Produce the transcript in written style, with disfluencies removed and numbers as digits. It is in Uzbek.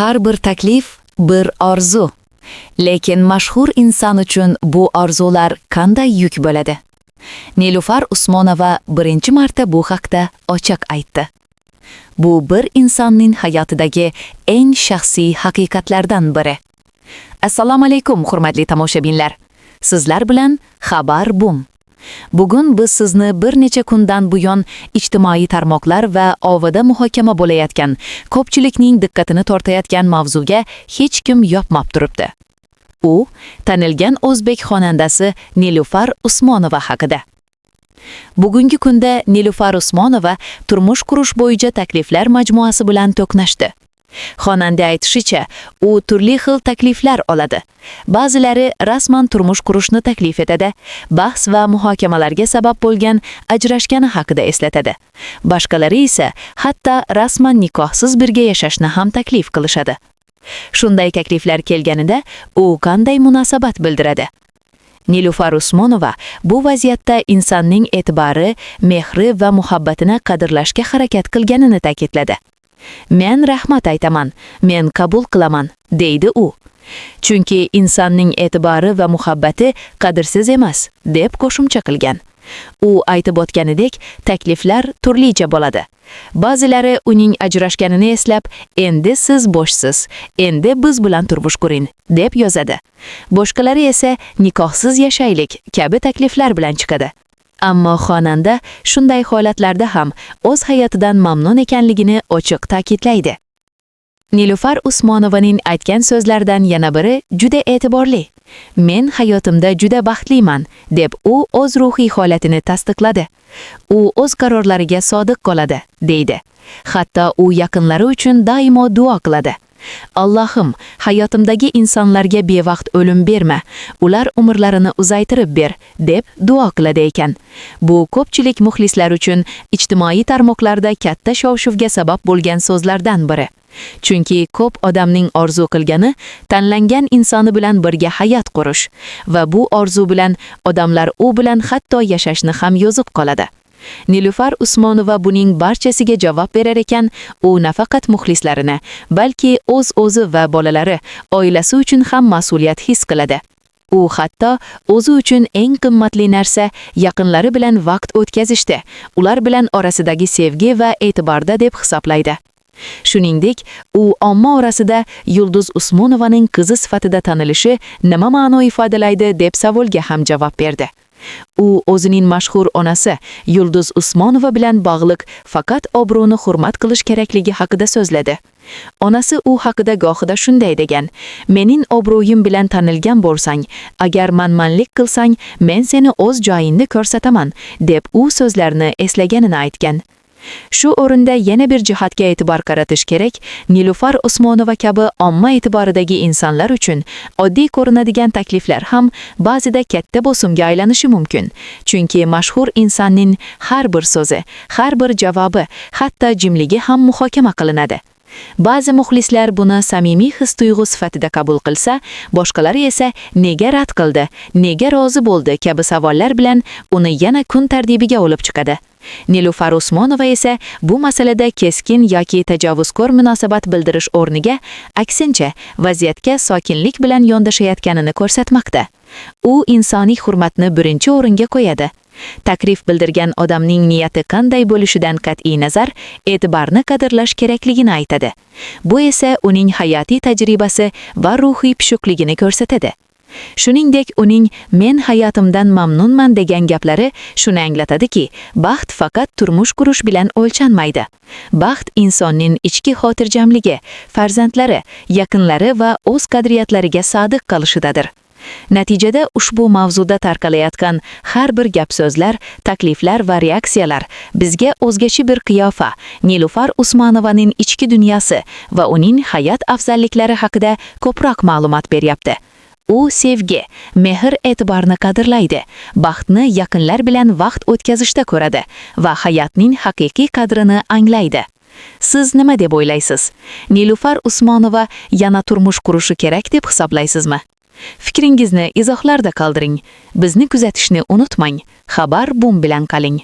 Har bir taklif bir orzu. Lekin mashhur inson uchun bu orzular qanday yuk bo'ladi? Nilufar Usmonova birinchi marta bu haqda ochiq aytdi. Bu bir insonning hayotidagi eng shaxsiy haqiqatlardan biri. Assalomu alaykum, hurmatli tomoshabinlar. Sizlar bilan Xabar Bum. Bugun biz sizni bir necha kundan buyon ijtimoiy tarmoqlar va ovida muhokama bo'layotgan, ko'pchilikning diqqatini tortayotgan mavzuga hech kim yopmab turibdi. U tanilgan o'zbek xonandasi Nilufar Usmonova haqida. Bugungi kunda Nilufar Usmonova turmush qurish bo'yicha takliflar majmuasi bilan to'qnashdi. Xonanda aytishicha, u turli xil takliflar oladi. Ba'zilari rasman turmush qurishni taklif etadi, bahs va muhokamalarga sabab bo'lgan ajrashgani haqida eslatadi. Boshqalari esa hatto rasman nikohsiz birga yashashni ham taklif qilishadi. Shunday takliflar kelganida u qanday munosabat bildiradi? Nilufar Usmonova bu vaziyatda insonning e'tibori, mehri va muhabbatini qadrlashga harakat qilganini ta'kidladi. Men rahmat aytaman, men qabul qilaman, deydi u. Chunki insonning e'tibori va muhabbati qadrsiz emas, deb qo'shimcha qilgan. U aytib o'tganidek, takliflar turlicha bo'ladi. Ba'zilari uning ajrashganini eslab, endi siz bo'shsiz, endi biz bilan turmush quring, deb yozadi. Boshqalari esa nikohsiz yashaylik kabi takliflar bilan chiqadi. Ammo xonanda shunday holatlarda ham o'z hayotidan mamnun ekanligini ochiq ta'kidlaydi. Nilufar Usmonovaning aytgan so'zlaridan yana biri juda e'tiborli. Men hayotimda juda baxtliman, deb u o'z ruhiy holatini tasdiqladi. U o'z qarorlariga sodiq qoladi, deydi. Hatto u yaqinlari uchun doimo duo qiladi. Allohim, hayotimdagi insonlarga bevaqt o'lim berma, ular umrlarini uzaytirib ber, deb duo qiladi ekan. Bu ko'pchilik muxlislar uchun ijtimoiy tarmoqlarda katta shov-shuvga sabab bo'lgan so'zlardan biri. Chunki ko'p odamning orzu qilgani tanlangan insoni bilan birga hayot qurish va bu orzu bilan odamlar u bilan hatto yashashni ham yo'ziq qoladi. Nilufar Usmonova buning barchasiga javob berar ekan, u nafaqat muxlislarini, balki o'zi va bolalari, oilasi uchun ham mas'uliyat his qiladi. U hatto o'zi uchun eng qimmatli narsa yaqinlari bilan vaqt o'tkazishda, ular bilan orasidagi sevgi va e'tiborda deb hisoblaydi. Shuningdek, u omma orasida Yulduz Usmonovaning qizi sifatida tanilishi nima ma'no ifodalaydi deb savolga ham javob berdi. U o'zining mashhur onasi Yulduz Usmonova bilan bog'liq faqat obro'ni hurmat qilish kerakligi haqida so'zladi. Onasi u haqida gohida shunday degan: "Mening obro'yim bilan tanilgan bo'lsang, agar manmanlik qilsang, men seni o'z joyingda ko'rsataman", deb u so'zlarni eslaganini aytgan. Shu o'rinda yana bir jihatga e'tibor qaratish kerak. Nilufar Usmonova kabi omma e'tiboridagi insonlar uchun oddiy ko'rinadigan takliflar ham ba'zida katta bosimga aylanishi mumkin. Chunki mashhur insonning har bir so'zi, har bir javobi, hatto jimligi ham muhokama qilinadi. Ba'zi muxlislar buni samimiy his-tuyg'u sifatida qabul qilsa, boshqalari esa nega rad qildi, nega rozi bo'ldi kabi savollar bilan uni yana kun tartibiga olib chiqadi. Nilufar Usmonova esa bu masalada keskin yoki tajovuzkor munosabat bildirish o'rniga, aksincha, vaziyatga sokinlik bilan yondashayotganini ko'rsatmoqda. U insoniy hurmatni birinchi o'ringa qo'yadi. Taklif bildirgan odamning niyati qanday bo'lishidan qat'iy nazar, e'tiborni qadrlash kerakligini aytadi. Bu esa uning hayotiy tajribasi va ruhiy pishiqligini ko'rsatadi. Shuningdek, uning "men hayotimdan mamnunman" degan gaplari shuni anglatadiki, baxt faqat turmush qurish bilan o'lchanmaydi. Baxt insonning ichki xotirjamligi, farzandlari, yaqinlari va o'z qadriyatlariga sodiq qolishidadir. Natijada ushbu mavzuda tarqalayotgan har bir gap-so'zlar, takliflar va reaksiyalar bizga o'zgacha bir qiyofa, Nilufar Usmonovaning ichki dunyosi va uning hayot afzalliklari haqida ko'proq ma'lumot beryapti. U sevgi, mehr, e'tiborni qadrlaydi, baxtni yaqinlar bilan vaqt o'tkazishda ko'radi va hayotning haqiqiy qadrini anglaydi. Siz nima deb o'ylaysiz? Nilufar Usmonova yana turmush qurishi kerak deb hisoblaysizmi? Fikringizni izohlarda qoldiring. Bizni kuzatishni unutmang. Xabar Bum bilan qoling.